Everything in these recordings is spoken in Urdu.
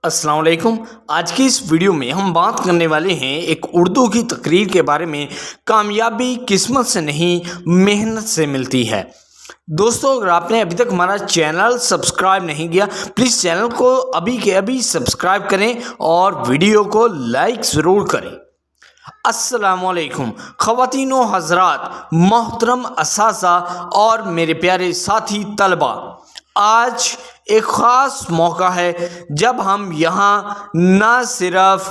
السلام علیکم۔ آج کی اس ویڈیو میں ہم بات کرنے والے ہیں ایک اردو کی تقریر کے بارے میں۔ کامیابی قسمت سے نہیں، محنت سے ملتی ہے۔ دوستو، اگر آپ نے ابھی تک ہمارا چینل سبسکرائب نہیں کیا، پلیز چینل کو ابھی کے ابھی سبسکرائب کریں اور ویڈیو کو لائک ضرور کریں۔ السلام علیکم خواتین و حضرات، محترم اساتذہ اور میرے پیارے ساتھی طلبہ، آج ایک خاص موقع ہے جب ہم یہاں نہ صرف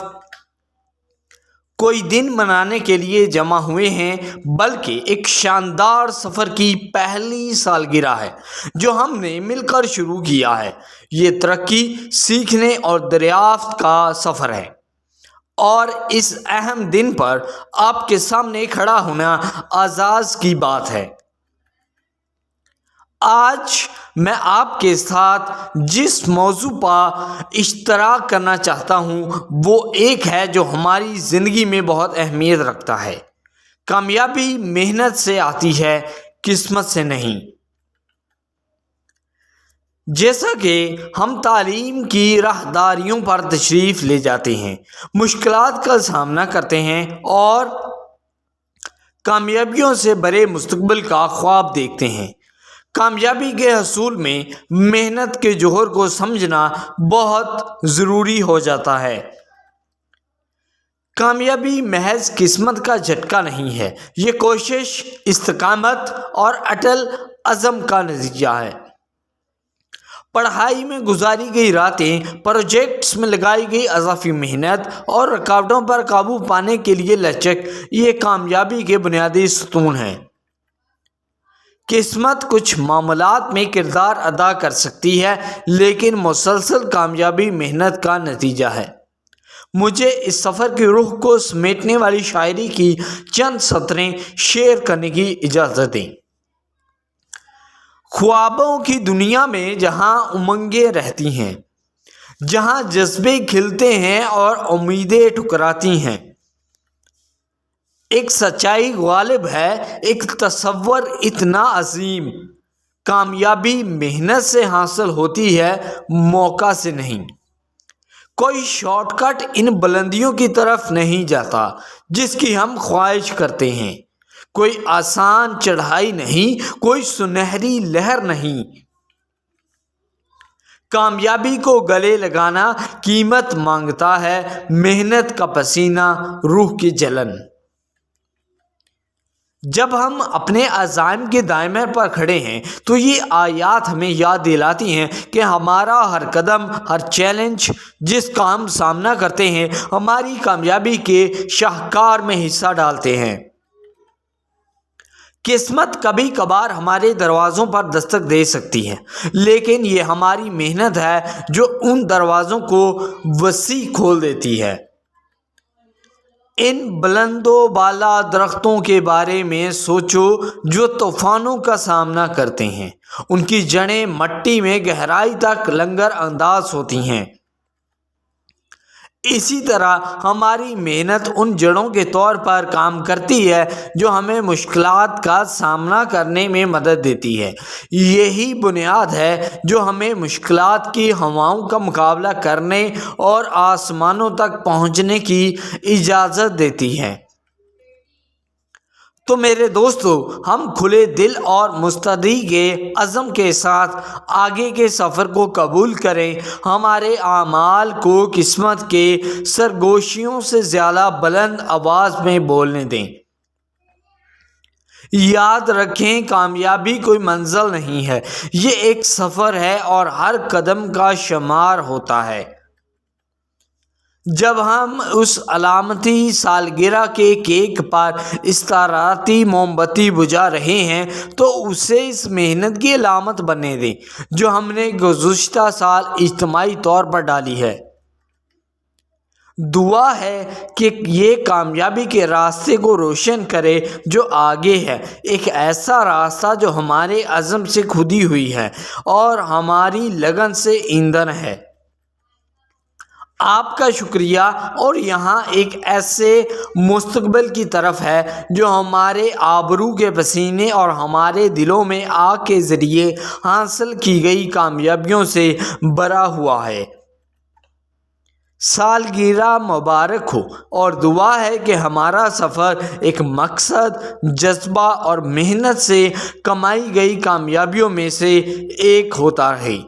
کوئی دن منانے کے لیے جمع ہوئے ہیں، بلکہ ایک شاندار سفر کی پہلی سالگرہ ہے جو ہم نے مل کر شروع کیا ہے۔ یہ ترقی، سیکھنے اور دریافت کا سفر ہے، اور اس اہم دن پر آپ کے سامنے کھڑا ہونا اعزاز کی بات ہے۔ آج میں آپ کے ساتھ جس موضوع پر اشتراک کرنا چاہتا ہوں وہ ایک ہے جو ہماری زندگی میں بہت اہمیت رکھتا ہے۔ کامیابی محنت سے آتی ہے، قسمت سے نہیں۔ جیسا کہ ہم تعلیم کی راہداریوں پر تشریف لے جاتے ہیں، مشکلات کا سامنا کرتے ہیں اور کامیابیوں سے بڑے مستقبل کا خواب دیکھتے ہیں، کامیابی کے حصول میں محنت کے جوہر کو سمجھنا بہت ضروری ہو جاتا ہے۔ کامیابی محض قسمت کا جھٹکا نہیں ہے، یہ کوشش، استقامت اور اٹل عزم کا نتیجہ ہے۔ پڑھائی میں گزاری گئی راتیں، پروجیکٹس میں لگائی گئی اضافی محنت اور رکاوٹوں پر قابو پانے کے لیے لچک، یہ کامیابی کے بنیادی ستون ہیں۔ قسمت کچھ معاملات میں کردار ادا کر سکتی ہے، لیکن مسلسل کامیابی محنت کا نتیجہ ہے۔ مجھے اس سفر کی روح کو سمیٹنے والی شاعری کی چند سطریں شیئر کرنے کی اجازت دیں۔ خوابوں کی دنیا میں جہاں امنگیں رہتی ہیں، جہاں جذبے کھلتے ہیں اور امیدیں ٹکراتی ہیں، ایک سچائی غالب ہے، ایک تصور اتنا عظیم۔ کامیابی محنت سے حاصل ہوتی ہے، موقع سے نہیں۔ کوئی شارٹ کٹ ان بلندیوں کی طرف نہیں جاتا جس کی ہم خواہش کرتے ہیں، کوئی آسان چڑھائی نہیں، کوئی سنہری لہر نہیں۔ کامیابی کو گلے لگانا قیمت مانگتا ہے، محنت کا پسینہ، روح کی جلن۔ جب ہم اپنے عزائم کے دائمے پر کھڑے ہیں تو یہ آیات ہمیں یاد دلاتی ہیں کہ ہمارا ہر قدم، ہر چیلنج جس کا ہم سامنا کرتے ہیں، ہماری کامیابی کے شاہکار میں حصہ ڈالتے ہیں۔ قسمت کبھی کبھار ہمارے دروازوں پر دستک دے سکتی ہے، لیکن یہ ہماری محنت ہے جو ان دروازوں کو وسیع کھول دیتی ہے۔ ان بلند و بالا درختوں کے بارے میں سوچو جو طوفانوں کا سامنا کرتے ہیں، ان کی جڑیں مٹی میں گہرائی تک لنگر انداز ہوتی ہیں۔ اسی طرح ہماری محنت ان جڑوں کے طور پر کام کرتی ہے جو ہمیں مشکلات کا سامنا کرنے میں مدد دیتی ہے۔ یہی بنیاد ہے جو ہمیں مشکلات کی ہواؤں کا مقابلہ کرنے اور آسمانوں تک پہنچنے کی اجازت دیتی ہے۔ تو میرے دوستو، ہم کھلے دل اور مستعدی کے عزم کے ساتھ آگے کے سفر کو قبول کریں، ہمارے اعمال کو قسمت کے سرگوشیوں سے زیادہ بلند آواز میں بولنے دیں۔ یاد رکھیں، کامیابی کوئی منزل نہیں ہے، یہ ایک سفر ہے اور ہر قدم کا شمار ہوتا ہے۔ جب ہم اس علامتی سالگرہ کے کیک پر استعاراتی موم بتی بجھا رہے ہیں تو اسے اس محنت کی علامت بننے دیں جو ہم نے گزشتہ سال اجتماعی طور پر ڈالی ہے۔ دعا ہے کہ یہ کامیابی کے راستے کو روشن کرے جو آگے ہے، ایک ایسا راستہ جو ہمارے عزم سے کھدی ہوئی ہے اور ہماری لگن سے ایندھن ہے۔ آپ کا شکریہ، اور یہاں ایک ایسے مستقبل کی طرف ہے جو ہمارے آبرو کے پسینے اور ہمارے دلوں میں آگ کے ذریعے حاصل کی گئی کامیابیوں سے بھرا ہوا ہے۔ سالگرہ مبارک ہو اور دعا ہے کہ ہمارا سفر ایک مقصد، جذبہ اور محنت سے کمائی گئی کامیابیوں میں سے ایک ہوتا رہے۔